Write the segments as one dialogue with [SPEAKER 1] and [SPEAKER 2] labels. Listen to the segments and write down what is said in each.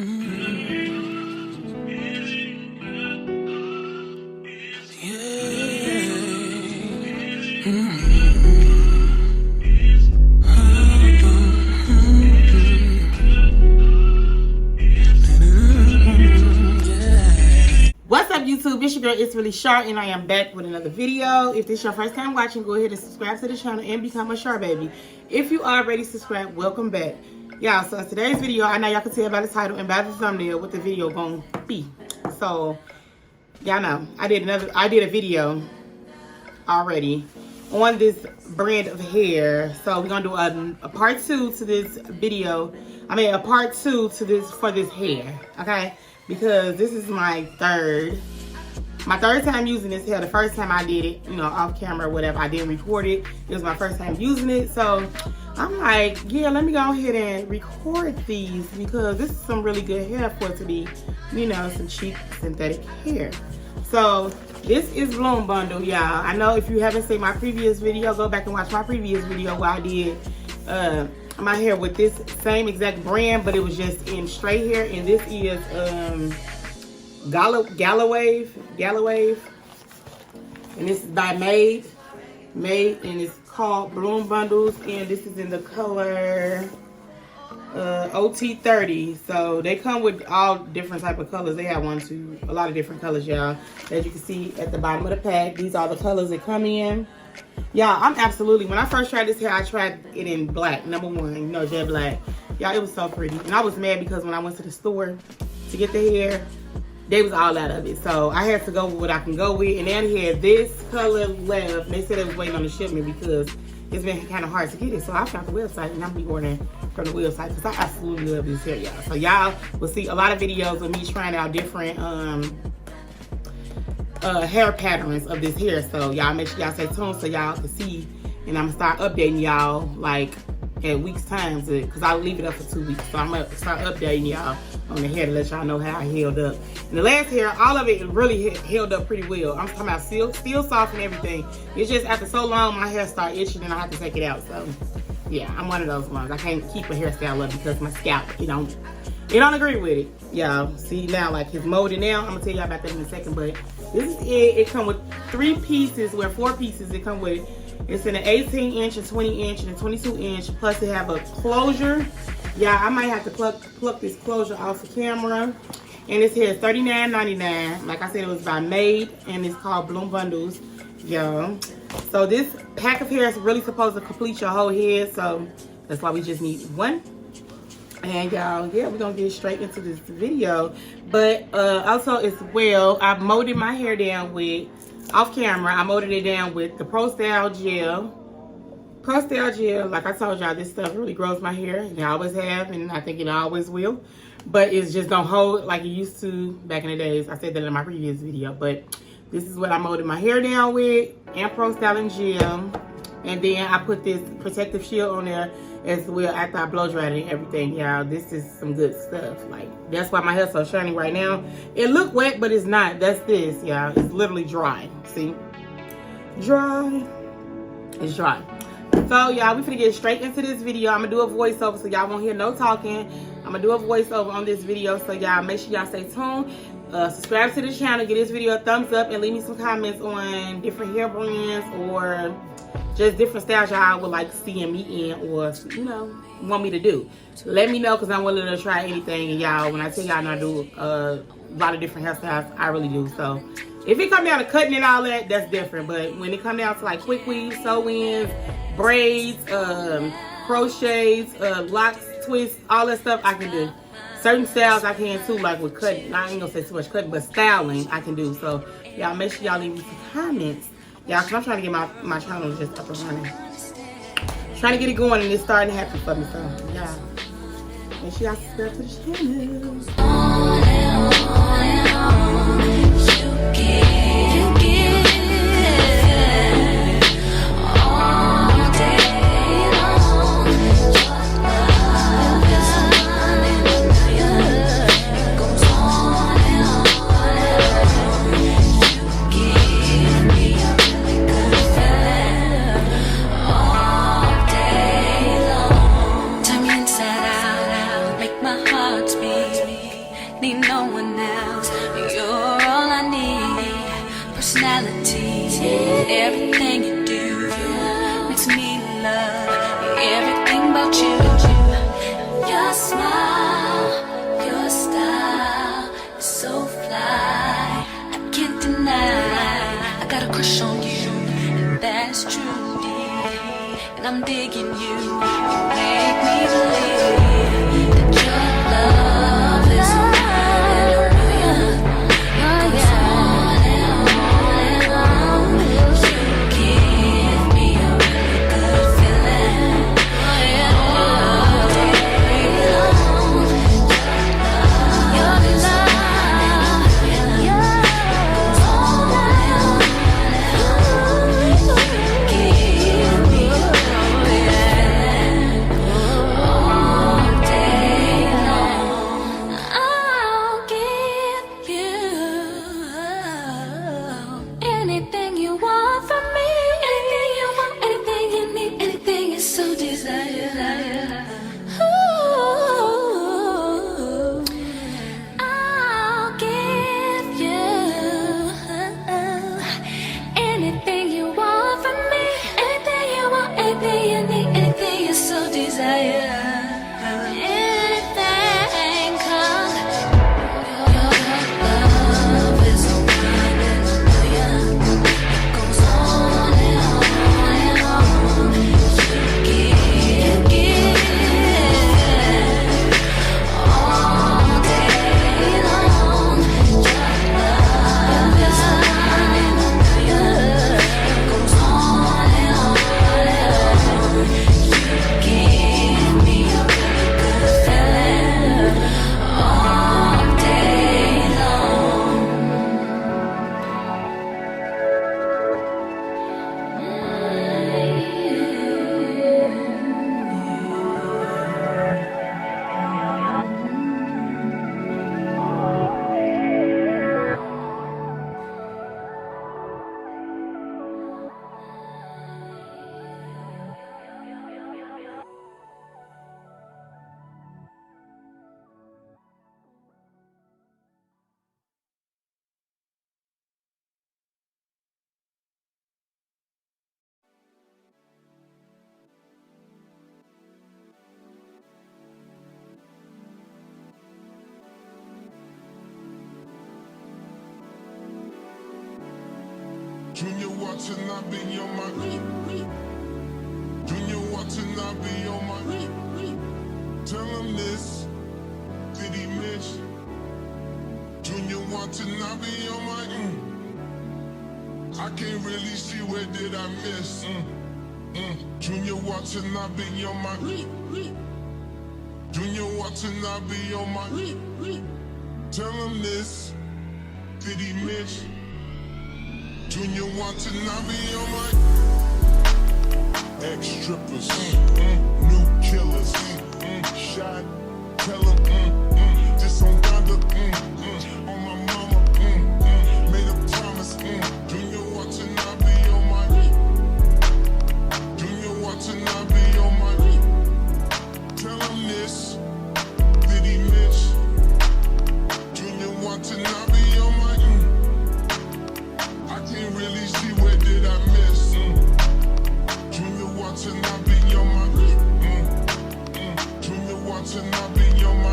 [SPEAKER 1] What's up, YouTube? It's your girl, it's Reallyshar, and I am back with another video. If this is your first time watching, go ahead and subscribe to the channel and become a Shar baby. If you already subscribed, welcome back. Y'all, so today's video, I know y'all can tell by the title and by the thumbnail what the video gonna be. So, y'all know, I did a video already on this brand of hair. So we're gonna do a part 2 to this video. I mean, a part 2 to this for this hair, okay? Because this is my third time using this hair. The first time I did it, you know, off camera or whatever, I didn't record it. It was my first time using it. So I'm like, yeah, let me go ahead and record these because this is some really good hair for it to be, you know, some cheap synthetic hair. So this is Bloom Bundle, y'all. I know if you haven't seen my previous video, go back and watch my previous video where I did my hair with this same exact brand, but it was just in straight hair. And this is Gallowave, and this is by Mayde, and it's called Bloom Bundles, and this is in the color Ot30. So they come with all different type of colors. They have a lot of different colors, y'all. As you can see at the bottom of the pack, these are the colors that come in. Y'all, I'm absolutely, when I first tried this hair, I tried it in black, number one, you know, jet black. Y'all, it was so pretty. And I was mad because when I went to the store to get the hair, they was all out of it. So I had to go with what I can go with. And then had this color left. And they said they was waiting on the shipment because it's been kind of hard to get it. So I found the website, and I'm be ordering from the website because I absolutely love this hair, y'all. So y'all will see a lot of videos of me trying out different hair patterns of this hair. So y'all make sure y'all stay tuned so y'all can see, and I'm gonna start updating y'all like at weeks time because I'll leave it up for 2 weeks. So I'm gonna start updating y'all on the hair to let y'all know how I held up. And the last hair, all of it really held up pretty well. I'm talking about still soft and everything. It's just after so long my hair started itching and I have to take it out. So yeah, I'm one of those ones. I can't keep a hairstyle up because my scalp, it don't agree with it. Y'all see now, like it's molded now. I'm gonna tell y'all about that in a second, but this is it. It come with 3 pieces, well 4 pieces it come with. It's in an 18-inch, a 20-inch, and a 22-inch. Plus it have a closure. Yeah, I might have to pluck this closure off the camera. And this here is $39.99. Like I said, it was by Mayde, and it's called Bloom Bundles, y'all. So this pack of hair is really supposed to complete your whole head. So that's why we just need one. And y'all, yeah, we're gonna get straight into this video. But also as well, I molded my hair down with, off camera, I molded it down with the Pro Style Gel. Pro Style Gel, like I told y'all, this stuff really grows my hair. It always have, and I think it always will. But it's just don't hold like it used to back in the days. I said that in my previous video. But this is what I molded my hair down with, and Pro Style Gel. And then I put this protective shield on there as well after I blow dried it and everything, y'all. This is some good stuff. Like, that's why my hair's so shiny right now. It look wet, but it's not. That's this, y'all. It's literally dry. See? Dry. It's dry. So, y'all, we finna get straight into this video. I'm gonna do a voiceover so y'all won't hear no talking. I'm gonna do a voiceover on this video, so y'all make sure y'all stay tuned. Subscribe to the channel, give this video a thumbs up, and leave me some comments on different hair brands or just different styles y'all would like seeing me in, or you know, want me to do. Let me know because I'm willing to try anything. And y'all, when I tell y'all I do a lot of different hairstyles, I really do. So if it come down to cutting and all that, that's different. But when it come down to like quick weaves, sew-ins, braids, crochets, locks, twists, all that stuff I can do. Certain styles I can too, like with cutting. I ain't gonna say too much cutting, but styling I can do. So y'all make sure y'all leave me some comments. Y'all, cause I'm trying to get my channel just up and running. Trying to get it going, and it's starting to happen for me. So y'all, make sure y'all subscribe to the
[SPEAKER 2] Turn me inside out, make my heart beat. need no one else. You're all I need. Personality, everything you do makes me love everything about you. Your smile, your style is so fly. I can't deny I got a crush on you, and that's true. And I'm digging you. Make me believe that your love is a million. Goes on and on. You give me a really good feeling. All day long. Your love, goes on and on. Give me anything you want from me, anything you want, anything you need, anything you so desire. Ooh, I'll give you anything you want from me, anything you want, anything you need, anything you so desire. Anything, 'cause your love is a one in a million. Goes on and on. You give all day long. Your love is a one in a million. Goes on and on. You give me a really good feeling all day long.
[SPEAKER 3] Junior watching, I be on my Junior watching, I be on my Tell him this, did he miss? Junior watching, I be on my I can't really see where did I miss. Junior watching, I be on my Junior watching, I be on my Tell him this, did he miss? Junior watching, I be on my ex-strippers, new killers, shot, tell him, just on Donda, on my mama, made a promise, Junior watching, I be on my Junior watching, I be on my tell him this, did he miss? Junior watching, I be on my I can't really see where did I miss. Junior watching, I be on my Junior watching, I be on my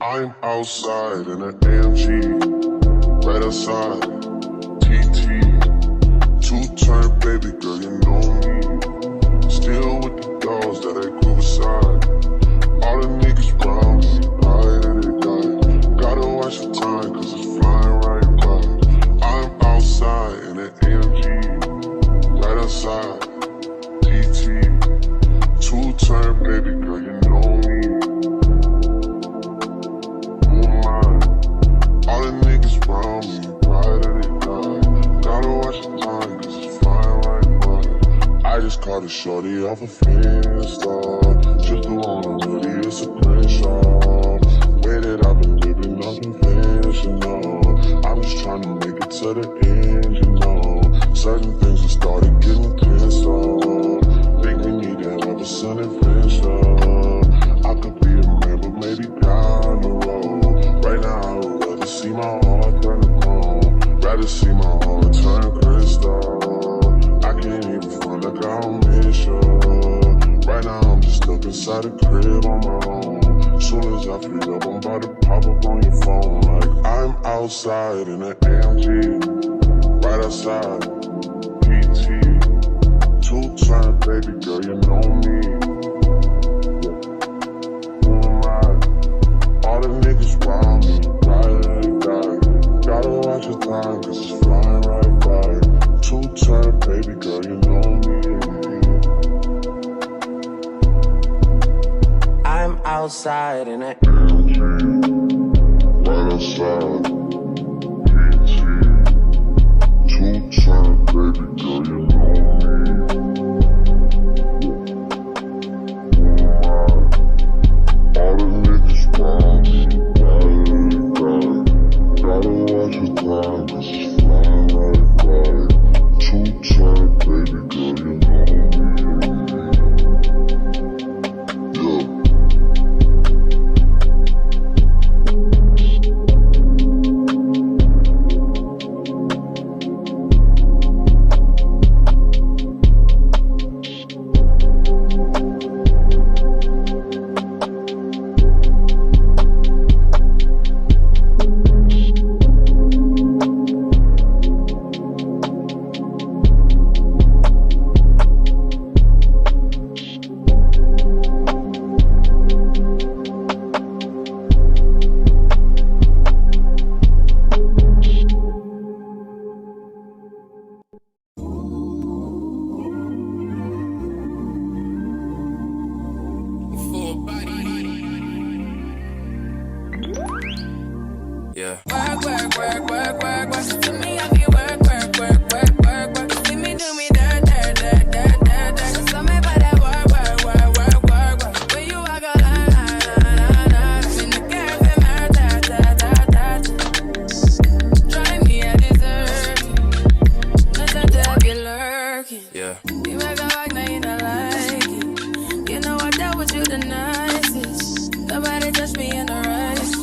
[SPEAKER 3] I'm outside in an AMG, right outside, TT. Two-turn baby girl, you know me. Still with the dogs that I grew beside. All the niggas round me, high that they die. Gotta watch the time, cause it's flying right by. I'm outside in an AMG, right outside, TT. Two-turn baby girl, you know me. All the niggas round me, right that they die. Gotta watch the time, cause it's flying right by. I just caught a shorty off a Finsta. Just the one I'm really, it's a screenshot. Way that I've been living, nothing conventional. I'm just trying to make it to the end, you know. Certain things have started getting tenser. Think we need to have a sun adventure. I could be a man, but maybe down the road. Right now, I would rather see my heart turn to chrome. Rather see my heart turn crystal. I can't even front like I don't miss you. Right now, I'm just stuck inside the crib on my own. Soon as I free up, I'm about to pop up on your phone. Like I'm outside in an AMG, right outside, PT. Two-turn baby girl, you know me. All the niggas round me, right that they die. Gotta watch the time, cause it's flying right by. Two-turn baby girl, you know me.
[SPEAKER 4] I'm outside in it.
[SPEAKER 3] Right outside, PT. Two-turn baby girl, you know me. All the niggas round me, right die. Gotta watch the time, cause it's flying right by. Two-turn baby girl, you know me. Yeah.
[SPEAKER 4] Yeah.
[SPEAKER 5] Work, work, work, work, work, work. To me, I feel work, work, work, work, work, work. See me do me dirt, dirt, dirt, dirt, dirt, dirt. So me by that work, work, work, work, work, work. When you walk a line, line, line, line, line. In the girls and murder, da, da, da, da. Drive me a dessert. Nothing to have you lurking.
[SPEAKER 4] Yeah.
[SPEAKER 5] You make a like, now you don't like it. You know I dealt with you the nicest. Nobody touched me in the rice.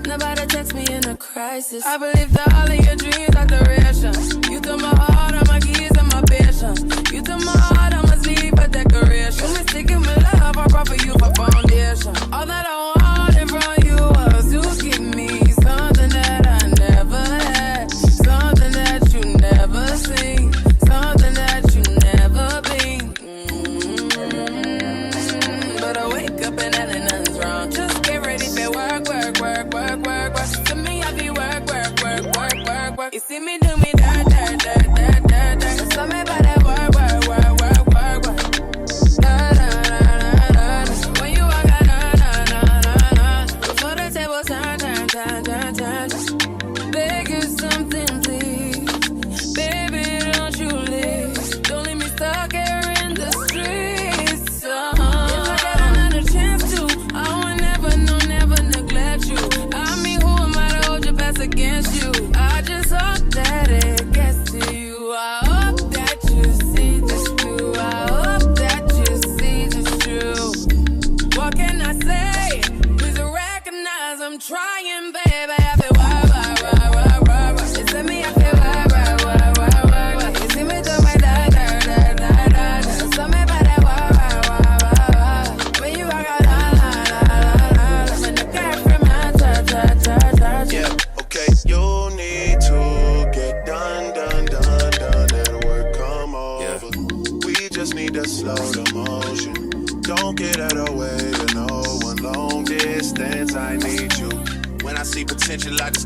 [SPEAKER 5] Nobody text me in a crisis. I believe that all of your dreams are duration. You took my heart, all my keys, and my patience. You took my heart, I must leave a decoration. You mistaken my love, I brought for you for foundation. All that I wanted from you was to give me something that I never had, something that you never seen, something that you never been. But I wake up and nothing's wrong. Just get ready for work, work, work, work, work, work. To me, I be work, work, work, work, work.
[SPEAKER 3] just need to slow the motion. Don't get out of the way to no one. Long distance, I need you. When I see potential, I just